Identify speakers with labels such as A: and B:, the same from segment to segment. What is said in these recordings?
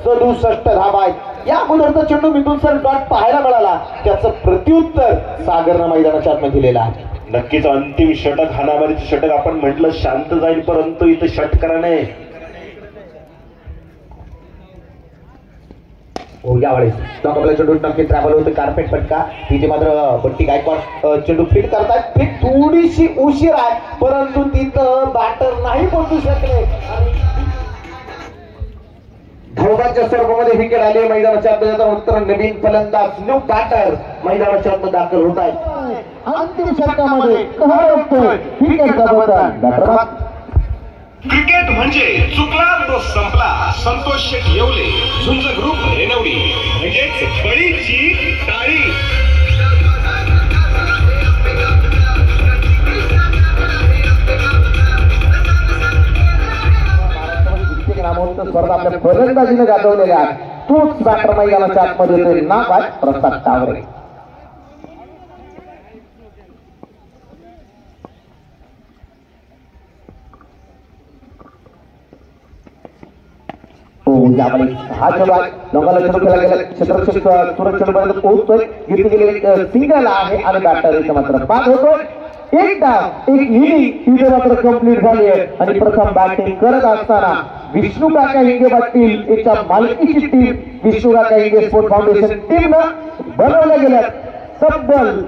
A: 67 धावा आहेत। या अगोदरचा चेंडू मिथुन सर डॉट पाहायला मिळाला, त्याचं प्रत्युत्तर सागरनं मैदानाच्या आतमध्ये दिलेलं आहे।
B: नक्कीच अंतिम षटक, हाणामारीचे षटक आपण म्हटलं शांत जाईल, परंतु इथं षटकाराने
A: यावेळेस आपल्या चेंडू नक्की ट्रॅव्हल होतं कार्पेट पटका, तिथे मात्र बट्टी गायकवाड चेंडू फिट करतात। फिट थोडीशी उशीर आहे, परंतु तिथं बॅटर नाही पोहोचू शकले। धावबाच्या स्वरूपामध्ये विकेट आले मैदानाच्या आत, उत्तर नवीन फलंदाज न्यू बॅटर मैदानाच्या आत दाखल होत आहे। अंतिम षटकामध्ये विकेटचा बदल।
C: क्रिकेट म्हणजे चुकला तो संपला। संतोष शेठ येवले, झुंज ग्रुप रेनवडी, म्हणजेच बळीची टाळी।
A: स्पर्धा आपल्या फलंदाजीने गाजवलेल्या तोच बॅटर मैदानाच्या आतमध्ये नाव आहे प्रसाद टावरे। हा चेंडू आहे लोकांना चेंडू खेळला गेला, क्षेत्ररक्षक सुरज चेंडूपर्यंत पोहोचतोय, घेतली गेलेली सिंगल आहे आणि बॅटर इथे मात्र बाद होतोय। एक डाव एक इनिंग इथे मात्र कंप्लीट झाली आहे आणि प्रथम बॅटिंग करत असताना विष्णू काका हिंगे पाटील याच्या मालकीची टीम विष्णू काका हिंगे स्पोर्ट फाउंडेशन टीमनं बनवल्या गेल्या तब्बल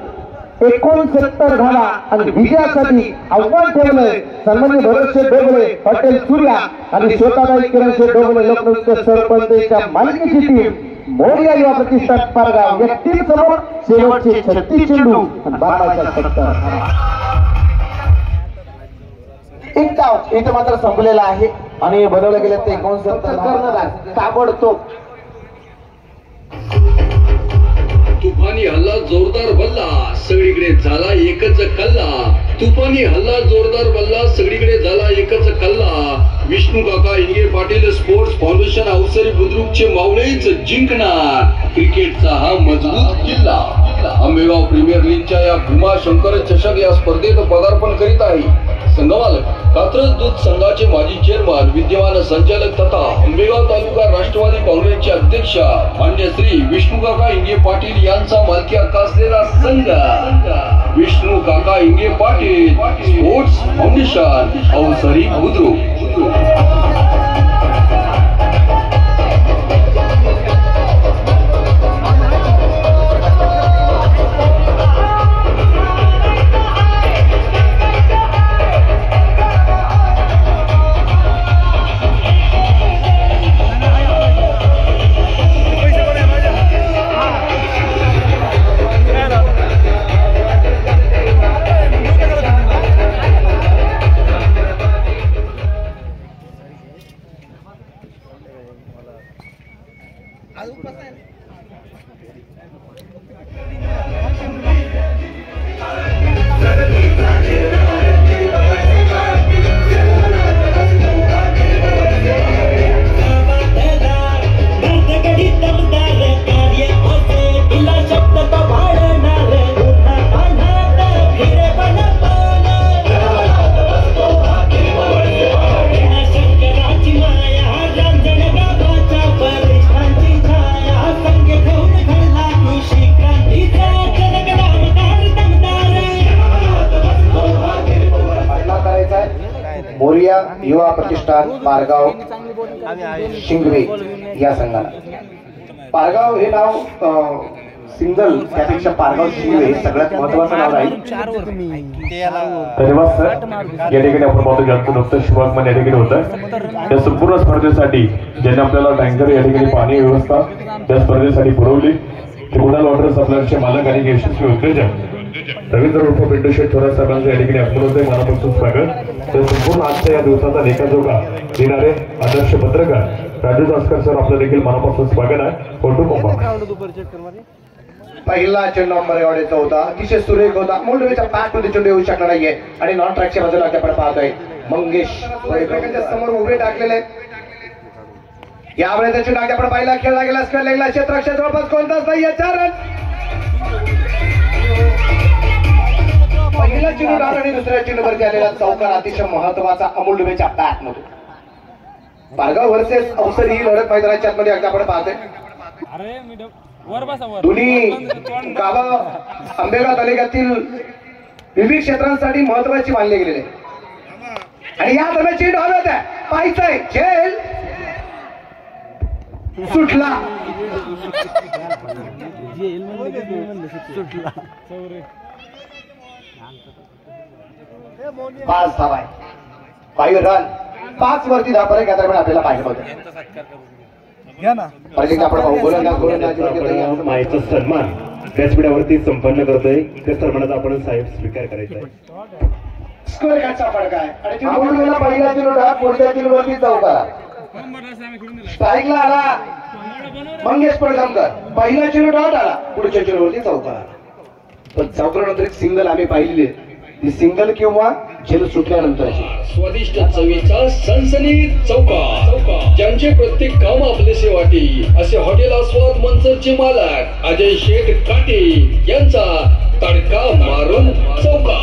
A: 69 धावा आणि विजयासाठी आव्हान ठेवलंय सन्माननीय भरतशेठ डोबळे, हॉटेल सूर्या आणि स्वतःबाई किरणशेठ डोबळे लोकनृत्य सरपंचच्या मालकीची टीम मोरिया युवा प्रतिष्ठान पारगाव या टीम समोर शेवटचे 36 चेंडू आणि 12चा षटकार। एक डाव इथे मात्र संपलेला आहे आणि बनवलं गेलं ते 69 कर्णधार ताबडतोब
D: तुफानी हल्ला जोरदार बल्ला, सगळीकडे झाला एकच कल्ला। तुफानी हल्ला जोरदार बल्ला, सगळीकडे झाला एकच कल्ला। विष्णू काका हिंगे पाटील स्पोर्ट्स फाउंडेशन अवसरी बुद्रुकचे मावळेच जिंकणार क्रिकेटचा हा मजबूत किल्ला। आंबेगाव प्रीमियर लीगच्या या भीमाशंकर चषक या स्पर्धेत पदार्पण करीत आहे संघमालक कात्रज दूध संघाचे माजी चेअरमन, विद्यमान संचालक तथा आंबेगाव तालुका राष्ट्रवादी काँग्रेसचे अध्यक्ष मान्य श्री विष्णू काका हिंगे पाटील यांचा मालकी हक्क असलेला संघ विष्णू काका हिंगे पाटील स्पोर्ट्स फाउंडेशन अवसरी बुद्रुक।
A: युवा प्रतिष्ठान पारगाव शिंगवे या संघाला। पारगाव हे नाव सिंगल त्यापेक्षा पारगाव शिंगवे हे सगळ्यात महत्वाचं नाव आहे।
B: धन्यवाद सर। या ठिकाणी आपण पाहतो ज्यांचं नुकतं शुभागमन या ठिकाणी होतं, त्या संपूर्ण स्पर्धेसाठी ज्यांनी आपल्याला टँकर या ठिकाणी पाणी व्यवस्था त्या स्पर्धेसाठी पुरवली ट्रिब्युनल वॉटर सप्लायचे मालक आणि यशस्वी उद्योजक रवींद्र उर्फ पिंटू शेठ थोरात साहेबांचं या ठिकाणी आपण होते मनापासून स्वागत। तर संपूर्ण आजच्या या दिवसाचा लेखाजोखा देणारे आदर्श पत्रकार राजू जास्कर सर आपलं देखील मनापासून स्वागत आहे। फोटो
A: पहिला चेंडू नंबर एवढेचा होता, अतिशय सुरेख होता, मुंडवेच्या बॅट मध्ये चेंडू येऊ शकला नाहीये आणि नॉन ट्रॅकच्या बाजूला आपण पाहतोय मंगेश एकमेकांच्या समोर उभे टाकलेले। यावेळेस चेंडू आपण पाहिला खेळला गेला खेळलेला क्षेत्ररक्षक जवळपास कोणताच नाहीये। 4 रन पहिला चेंडू आणि दुसऱ्या चेंडूवरती आलेला चौकार अतिशय महत्वाचा अमोल डुबेच्या बॅट मध्ये।
E: पारगाव वर्सेस अवसर ही लढत मैदानाच्या आतमध्ये अगदी आपण पाहतोय. दोन्ही गावं आंबेगाव तालुक्यातील विविध क्षेत्रांसाठी महत्वाची मानली गेलेली आहे. आणि या दरम्यानची डाव होत आहे, पाहायचंय खेळ सुटला. पाच धावा आहे, 5 रन, 5 वरती धावा या दरम्यान आपल्याला पाहिजे होतं.
F: आपण मायेचा सन्मान व्यासपीठावरती संपन्न करतोय. त्या सन्मानाचा आपण साहेब स्वीकार करायचा आहे.
E: स्कोर काढचा फडका आहे आणि
A: आपण गेला पहिला चेंडू डाव, पुढच्या चेंडूवरती चौकार.
E: स्ट्राईकला आला मंगेश पडगामकर, पहिला चेंडू डॉट आला, पुढच्या चेंडूवरती चौकार आला. पण चौकारानंतर एक सिंगल आम्ही पाहिलेली आहे, ती सिंगल किंवा झेल सुटल्यानंतरची.
D: स्वादिष्ट चवीचा सणसणीत चौका, ज्यांचे प्रत्येक काम आपलेसे वाटे असे हॉटेल आस्वाद मंचरचे मालक अजय शेठ काटे यांचा तडका मारून चौका.